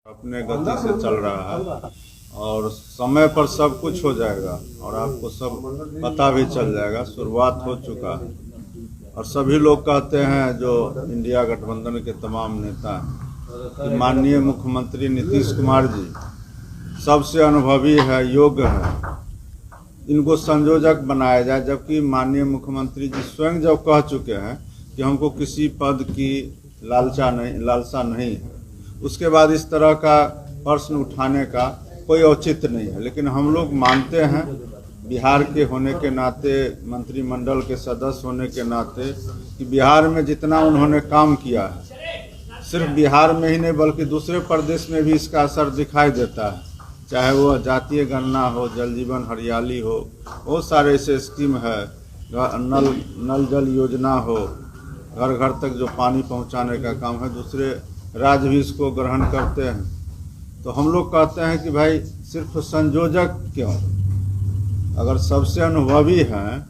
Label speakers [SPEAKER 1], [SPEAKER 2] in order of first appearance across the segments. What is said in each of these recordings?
[SPEAKER 1] अपने गति से चल रहा है और समय पर सब कुछ हो जाएगा और आपको सब पता भी चल जाएगा। शुरुआत हो चुका है और सभी लोग कहते हैं जो इंडिया गठबंधन के तमाम नेता हैं, माननीय मुख्यमंत्री नीतीश कुमार जी सबसे अनुभवी है, योग्य है, इनको संयोजक बनाया जाए। जबकि माननीय मुख्यमंत्री जी स्वयं जब कह चुके हैं कि हमको किसी पद की लालसा नहीं है, उसके बाद इस तरह का प्रश्न उठाने का कोई औचित्य नहीं है। लेकिन हम लोग मानते हैं बिहार के होने के नाते, मंत्रिमंडल के सदस्य होने के नाते, कि बिहार में जितना उन्होंने काम किया है, सिर्फ बिहार में ही नहीं बल्कि दूसरे प्रदेश में भी इसका असर दिखाई देता है। चाहे वो जातीय गणना हो, जल जीवन हरियाली हो, बहुत सारे ऐसे स्कीम है, नल जल योजना हो, घर घर तक जो पानी पहुंचाने का काम है, दूसरे राज्य भी इसको ग्रहण करते हैं। तो हम लोग कहते हैं कि भाई सिर्फ संयोजक क्यों, अगर सबसे अनुभवी हैं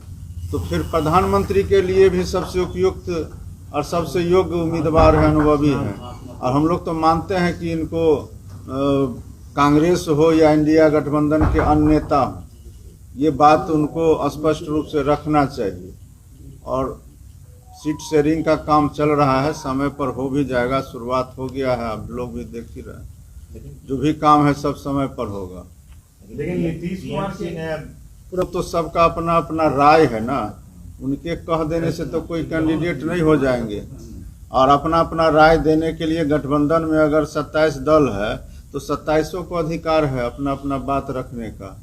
[SPEAKER 1] तो फिर प्रधानमंत्री के लिए भी सबसे उपयुक्त और सबसे योग्य उम्मीदवार है, अनुभवी हैं। और हम लोग तो मानते हैं कि इनको कांग्रेस हो या इंडिया गठबंधन के अन्य नेता हो, ये बात उनको स्पष्ट रूप से रखना चाहिए। और सीट शेयरिंग का काम चल रहा है, समय पर हो भी जाएगा, शुरुआत हो गया है, आप लोग भी देख ही रहे हैं। जो भी काम है सब समय पर होगा।
[SPEAKER 2] लेकिन नीतीश कुमार की
[SPEAKER 1] पूरा तो सबका अपना अपना राय है ना, उनके कह देने से तो कोई कैंडिडेट नहीं हो जाएंगे। और अपना अपना राय देने के लिए गठबंधन में अगर 27 दल है तो 27 को अधिकार है अपना अपना बात रखने का।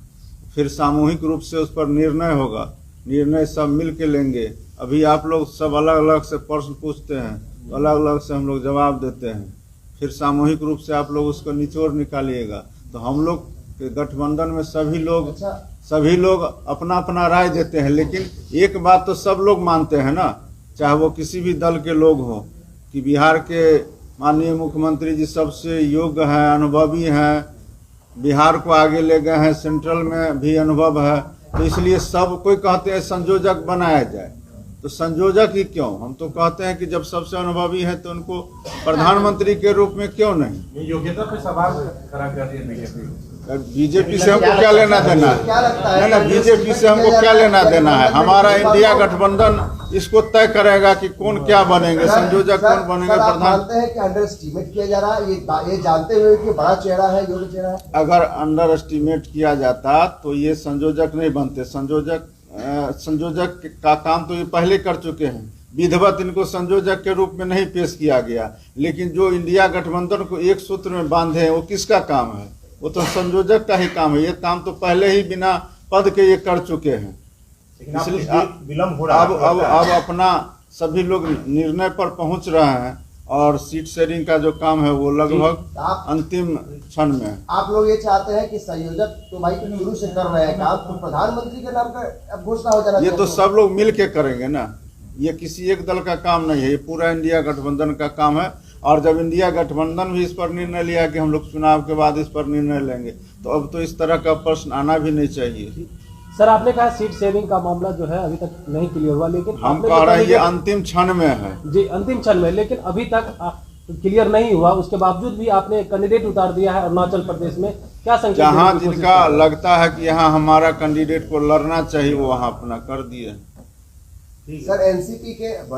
[SPEAKER 1] फिर सामूहिक रूप से उस पर निर्णय होगा, निर्णय सब मिल के लेंगे। अभी आप लोग सब अलग अलग से प्रश्न पूछते हैं, तो अलग अलग से हम लोग जवाब देते हैं, फिर सामूहिक रूप से आप लोग उसको निचोड़ निकालिएगा। तो हम लोग के गठबंधन में सभी लोग अपना अपना राय देते हैं, लेकिन एक बात तो सब लोग मानते हैं ना, चाहे वो किसी भी दल के लोग हों, कि बिहार के माननीय मुख्यमंत्री जी सबसे योग्य हैं, अनुभवी हैं, बिहार को आगे ले गए हैं, सेंट्रल में भी अनुभव है। तो इसलिए सब कोई कहते हैं संयोजक बनाया जाए। तो संयोजक ही क्यों, हम तो कहते हैं कि जब सबसे अनुभवी है तो उनको प्रधानमंत्री के रूप में क्यों नहीं।
[SPEAKER 2] योग्यता पे सवाल खड़ा कर रही है
[SPEAKER 1] बीजेपी से हमको क्या लेना देना है? नहीं, बीजेपी से हमको क्या लेना देना है? हमारा इंडिया गठबंधन इसको तय करेगा कि कौन क्या बनेंगे, संयोजक कौन बनेंगे, प्रधान।
[SPEAKER 3] मानते हैं कि अंडर एस्टिमेट किया जा रहा है, ये जानते हुए कि बड़ा चेहरा है, योग्य चेहरा है।
[SPEAKER 1] अगर अंडर एस्टिमेट किया जाता तो ये संयोजक नहीं बनते। संयोजक का काम तो ये पहले कर चुके हैं, विधिवत इनको संयोजक के रूप में नहीं पेश किया गया। लेकिन जो इंडिया गठबंधन को एक सूत्र में बांधे हैं वो किसका काम है? वो तो संयोजक का ही काम है। ये काम तो पहले ही बिना पद के ये कर चुके हैं। इसलिए
[SPEAKER 2] विलम्ब हो रहा है।
[SPEAKER 1] अब अपना सभी लोग निर्णय पर पहुंच रहे हैं और सीट शेयरिंग का जो काम है वो लगभग अंतिम क्षण में है।
[SPEAKER 3] आप लोग ये चाहते हैं कि संयोजक तो भाई शुरू से कर रहे हैं काम, तो प्रधानमंत्री के नाम का घोषणा हो जाना
[SPEAKER 1] ये तो सब लोग मिल के करेंगे ना, ये किसी एक दल का काम नहीं है, ये पूरा इंडिया गठबंधन का काम है। और जब इंडिया गठबंधन भी इस पर निर्णय लिया कि हम लोग चुनाव के बाद इस पर निर्णय लेंगे, तो अब तो इस तरह का प्रश्न आना भी नहीं चाहिए।
[SPEAKER 4] सर, आपने कहा सीट शेयरिंग का मामला जो है अभी तक नहीं क्लियर हुआ, लेकिन
[SPEAKER 1] हम कह रहे हैं ये अंतिम क्षण में है।
[SPEAKER 4] जी, अंतिम क्षण में, लेकिन अभी तक क्लियर नहीं हुआ। उसके बावजूद भी आपने कैंडिडेट उतार दिया है अरुणाचल प्रदेश में, क्या संकेत?
[SPEAKER 1] जहाँ जिनका लगता है कि यहाँ हमारा कैंडिडेट को लड़ना चाहिए वो वहाँ अपना कर दिए।
[SPEAKER 3] सर, एनसीपी के बड़े